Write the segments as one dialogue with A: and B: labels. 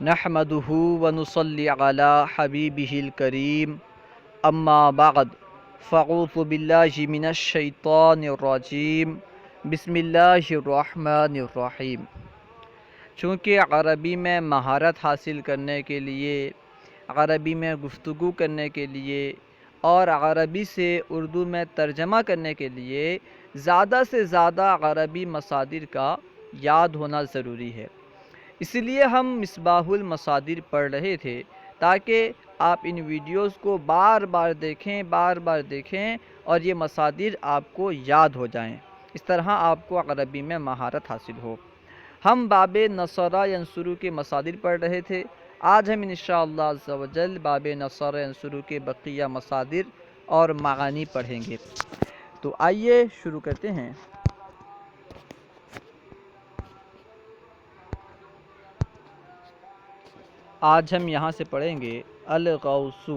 A: نحمده ونصلي على حبيبه الكريم اما بعد فاعوذ بالله من الشیطان الرجیم بسم اللہ الرحمن الرحیم۔ چونکہ عربی میں مہارت حاصل کرنے کے لیے، عربی میں گفتگو کرنے کے لیے اور عربی سے اردو میں ترجمہ کرنے کے لیے زیادہ سے زیادہ عربی مصادر کا یاد ہونا ضروری ہے۔ اس لیے ہم مصباح المصادر پڑھ رہے تھے تاکہ آپ ان ویڈیوز کو بار بار دیکھیں اور یہ مصادر آپ کو یاد ہو جائیں، اس طرح آپ کو عربی میں مہارت حاصل ہو۔ ہم باب نصر ینصر کے مصادر پڑھ رہے تھے، آج ہم انشاءاللہ عز و جل باب نصر ینصر کے بقیہ مصادر اور معانی پڑھیں گے۔ تو آئیے شروع کرتے ہیں۔ آج ہم یہاں سے پڑھیں گے الغوث۔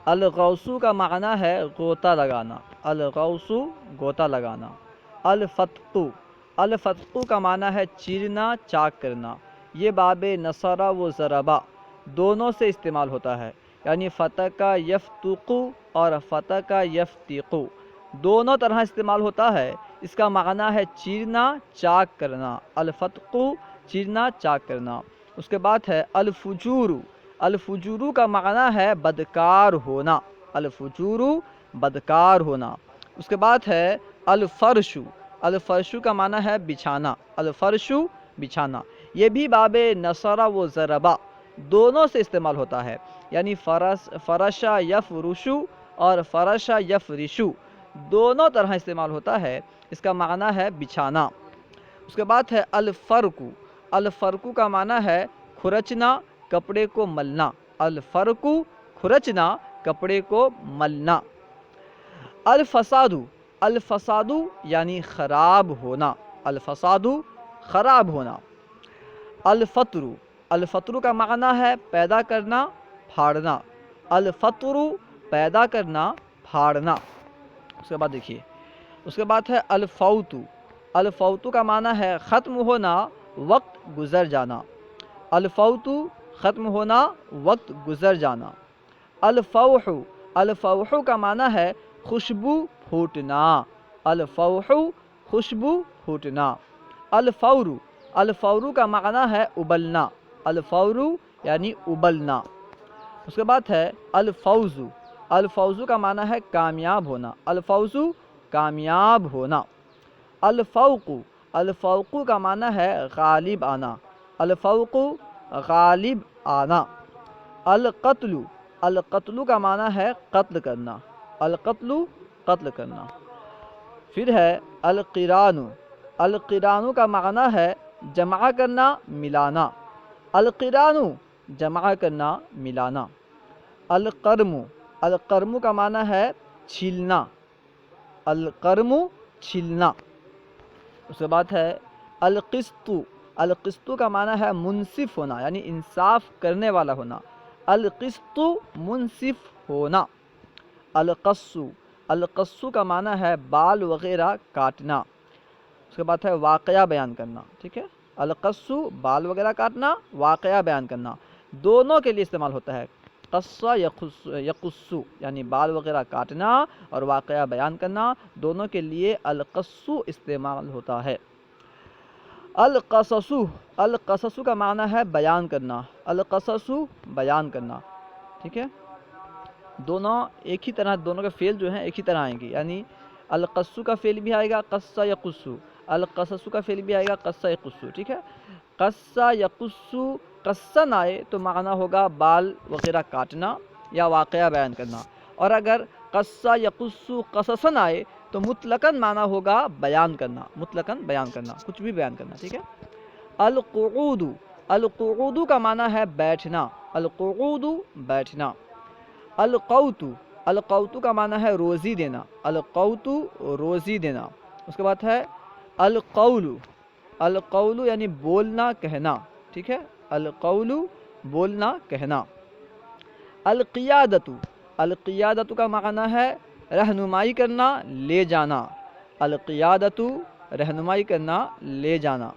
A: الغوث کا معنی ہے غوطہ لگانا، الغوث غوطہ لگانا۔ الفتق، الفتق کا معنی ہے چیرنا، چاک کرنا۔ یہ باب نصر و ضربہ دونوں سے استعمال ہوتا ہے، یعنی فتق یفتق اور فتق یفتق دونوں طرح استعمال ہوتا ہے۔ اس کا معنی ہے چیرنا، چاک کرنا، الفتق چیرنا، چاک کرنا۔ اس کے بعد ہے الفجور۔ الفجور کا معنی ہے بدکار ہونا، الفجور بدکار ہونا۔ اس کے بعد ہے الفرش۔ الفرش کا معنی ہے بچھانا، الفرش بچھانا۔ یہ بھی باب نصر و ضربہ دونوں سے استعمال ہوتا ہے، یعنی فرش یفرش اور فرش یفرش دونوں طرح استعمال ہوتا ہے۔ اس کا معنی ہے بچھانا۔ اس کے بعد ہے الفرق۔ الفرق کا معنی ہے کھرچنا، کپڑے کو ملنا، الفرق کھرچنا، کپڑے کو ملنا۔ الفساد۔ الفساد یعنی خراب ہونا، الفساد خراب ہونا۔ الفطر۔ الفطر کا معنی ہے پیدا کرنا، پھاڑنا، الفطر پیدا کرنا، پھاڑنا۔ اس کے بعد دیکھیے، اس کے بعد ہے الفوت۔ الفوت کا معنی ہے ختم ہونا، وقت گزر جانا، الفوت ختم ہونا، وقت گزر جانا۔ الفوح۔ الفوح کا معنی ہے خوشبو پھوٹنا، الفوح خوشبو پھوٹنا۔ الفور۔ الفور کا معنی ہے ابلنا، الفور یعنی ابلنا۔ اس کے بعد ہے الفوز۔ الفوز کا معنی ہے کامیاب ہونا، الفوز کامیاب ہونا۔ الفوق۔ الفوق کا معنی ہے غالب آنا، الفوق غالب آنا۔ القتل۔ القتل کا معنی ہے قتل کرنا، القتل قتل کرنا۔ پھر ہے القران۔ القران کا معنی ہے جمع کرنا، ملانا، القران جمع کرنا، ملانا۔ القرم۔ القرم کا معنی ہے چھیلنا، القرم چھیلنا۔ اس کے بعد ہے القسط۔ القسط کا معنی ہے منصف ہونا، یعنی انصاف کرنے والا ہونا، القسط منصف ہونا۔ القص۔ القص کا معنی ہے بال وغیرہ کاٹنا۔ اس کے بعد ہے واقعہ بیان کرنا، ٹھیک ہے، القص بال وغیرہ کاٹنا، واقعہ بیان کرنا، دونوں کے لیے استعمال ہوتا ہے۔ قص یقص یعنی بال وغیرہ کاٹنا اور واقعہ بیان کرنا، دونوں کے لیے القص استعمال ہوتا ہے۔ القصص۔ القصص کا معنی ہے بیان کرنا، القصص بیان کرنا، ٹھیک ہے۔ دونوں ایک ہی طرح، دونوں کے فعل جو ہیں ایک ہی طرح آئیں گے، یعنی القص کا فعل بھی آئے گا قص یقص، القصص کا فعل بھی آئے گا قص یقص، ٹھیک ہے۔ قص یقص قصن آئے تو معنی ہوگا بال وغیرہ کاٹنا یا واقعہ بیان کرنا، اور اگر قص یقص قصصن آئے تو مطلقاً معنی ہوگا بیان کرنا، مطلقاً بیان کرنا، کچھ بھی بیان کرنا، ٹھیک ہے۔ القعود۔ القعود کا معنی ہے بیٹھنا، القعود بیٹھنا۔ القوت۔ القوت کا معنی ہے روزی دینا، القوت روزی دینا۔ اس کے بعد ہے القول۔ القول یعنی بولنا، کہنا، ٹھیک ہے، القول بولنا، کہنا۔ القیادت۔ القیادت کا معنی ہے رہنمائی کرنا، لے جانا، القیادت رہنمائی کرنا، لے جانا۔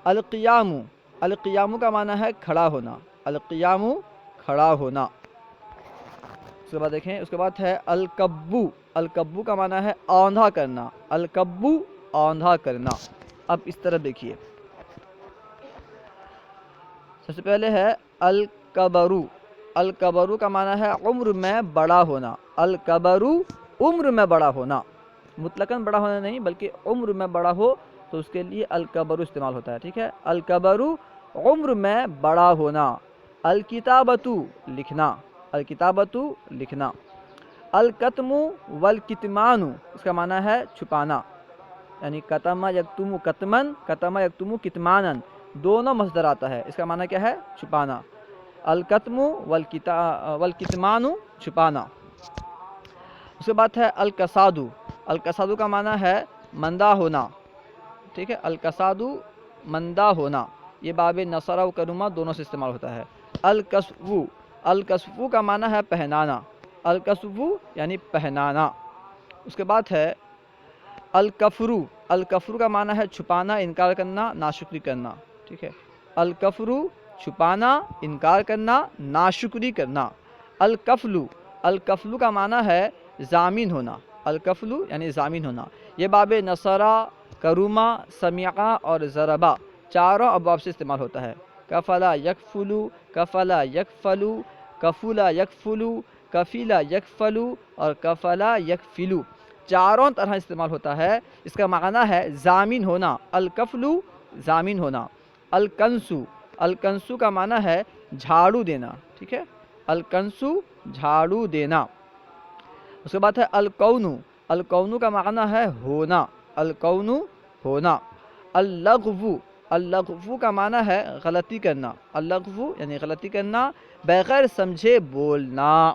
A: القیام۔ القیام کا معنی ہے کھڑا ہونا، القیام کھڑا ہونا۔ اس کے بعد دیکھیں، اس کے بعد ہے الکبو، الکبو کا معنی ہے اوندھا کرنا، الکبو اوندھا کرنا۔ اب اس طرف دیکھیے، سب سے پہلے ہے الکبرو، الکبرو کا معنی ہے عمر میں بڑا ہونا، الکبرو عمر میں بڑا ہونا، مطلقاً بڑا ہونا نہیں بلکہ عمر میں بڑا ہو تو اس کے لیے الکبرو استعمال ہوتا ہے، ٹھیک ہے، الکبرو عمر میں بڑا ہونا۔ الکتابتو لکھنا، الکتابتو لکھنا۔ الکتم والکتمان، اس کا معنی ہے چھپانا، یعنی کتم یکتم کتمن، کتم یکتم کتمانن، دونوں مصدر آتا ہے، اس کا معنی کیا ہے؟ چھپانا۔ الکتم والکتمان چھپانا۔ اس کے بعد ہے الکسادو، الکسادو کا معنی ہے مندہ ہونا، ٹھیک ہے، الکسادو مندہ ہونا، یہ باب نصرہ و کرما دونوں سے استعمال ہوتا ہے۔ الکسفو، الکسفو کا معنی ہے پہنانا، الکسفو یعنی پہنانا۔ اس کے بعد ہے الکفرو، الکفرو کا معنی ہے چھپانا، انکار کرنا، ناشکری کرنا، ٹھیک ہے، الکفرو چھپانا، انکار کرنا، ناشکری کرنا۔ الکفلو، الکفلو کا معنی ہے ضامن ہونا، الکفلو یعنی ضامن ہونا، یہ باب نصرہ، کروما، سمیعہ اور ضربہ چاروں ابواب سے استعمال ہوتا ہے۔ کفلا یکفلو، کفلا یکفلو، کفلا یکفلو، کفیلا یکفلو اور کفلا یکفلو، چاروں طرح استعمال ہوتا ہے۔ اس کا معنی ہے ضامن ہونا، الکفلو ضامن ہونا۔ الکنسو، الکنسو کا معنی ہے جھاڑو دینا، ٹھیک ہے، الکنسو جھاڑو دینا۔ اس کے بعد ہے الکونو، الکونو کا معنی ہے ہونا، الکونو ہونا۔ اللغو، اللغو کا معنی ہے غلطی کرنا، اللغو یعنی غلطی کرنا، بغیر سمجھے بولنا،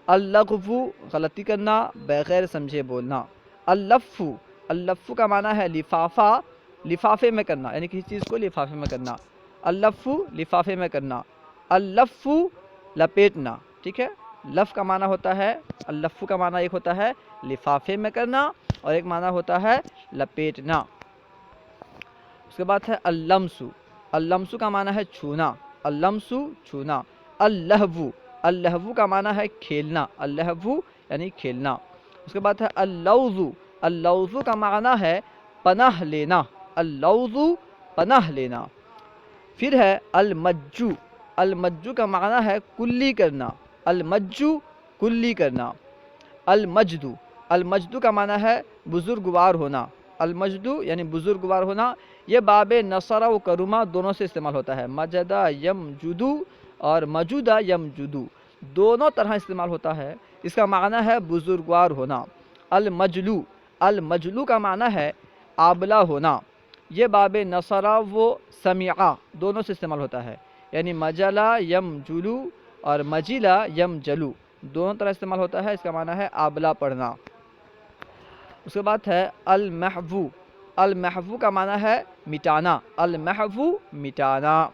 A: اللغو غلطی کرنا، بغیر سمجھے بولنا۔ اللفو، اللفو کا معنی ہے لفافہ، لفافے میں کرنا، یعنی کسی چیز کو لفافے میں کرنا، اللفو لفافے میں کرنا۔ اللفو لپیٹنا، ٹھیک ہے، لف کا معنی ہوتا ہے، اللفو کا معنی ایک ہوتا ہے لفافے میں کرنا اور ایک معنی ہوتا ہے لپیٹنا۔ اس کے بعد ہے اللمسو، اللمسو کا معنی ہے چھونا، اللمسو چھونا۔ اللہو، اللہو کا معنی ہے کھیلنا، اللہو یعنی کھیلنا۔ اس کے بعد ہے اللوذ، اللوذ کا معنی ہے پناہ لینا، اللوذ پناہ لینا۔ پھر ہے المجو، المجو کا معنی ہے کلی کرنا، المجو کلی کرنا۔ المجدو، المجدو کا معنی ہے بزرگوار ہونا، المجدو یعنی بزرگوار ہونا، یہ باب نصرہ و کرما دونوں سے استعمال ہوتا ہے، مجدہ یمجدو اور مجودہ یمجدو، دونوں طرح استعمال ہوتا ہے، اس کا معنی ہے بزرگوار ہونا۔ المجلو، المجلو کا معنی ہے آبلا ہونا، یہ باب نصرہ و سمیعہ دونوں سے استعمال ہوتا ہے، یعنی مجلا یمجلو اور مجلا یمجلو دونوں طرح استعمال ہوتا ہے، اس کا معنی ہے آبلا پڑھنا۔ اس کے بعد ہے المحو، المحو کا معنی ہے مٹانا، المحو مٹانا۔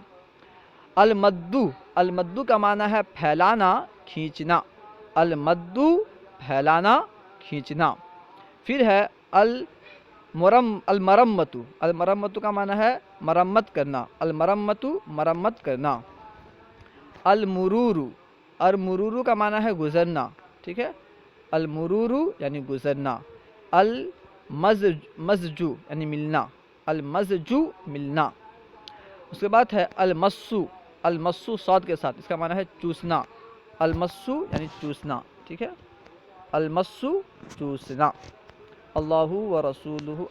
A: المدو، المدو کا معنی ہے پھیلانا، کھینچنا، المدو پھیلانا، کھینچنا۔ پھر ہے المرمتو، المرمتو کا معنی ہے مرمت کرنا، المرمتو مرمت کرنا۔ المرورو، المرورو کا معنی ہے گزرنا، ٹھیک ہے، المرورو یعنی گزرنا۔ المزجو یعنی ملنا، المزجو ملنا۔ اس کے بعد ہے المسو، المسو صاد کے ساتھ، اس کا معنی ہے چوسنا، المسو یعنی چوسنا، ٹھیک ہے، المسو چوسنا۔ اللہ و رسولہ